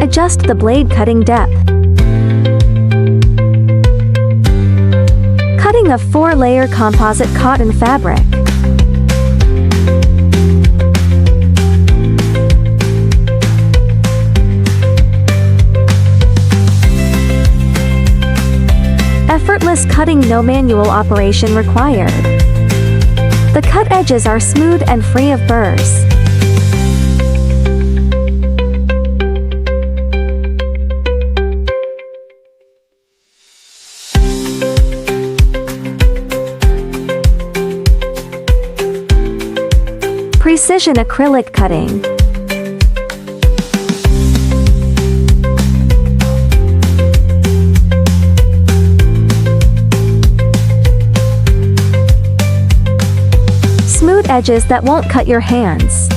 Adjust the blade cutting depth. Cutting of 4-layer composite cotton fabric. Effortless cutting, no manual operation required. The cut edges are smooth and free of burrs. Precision acrylic cutting. Smooth edges that won't cut your hands.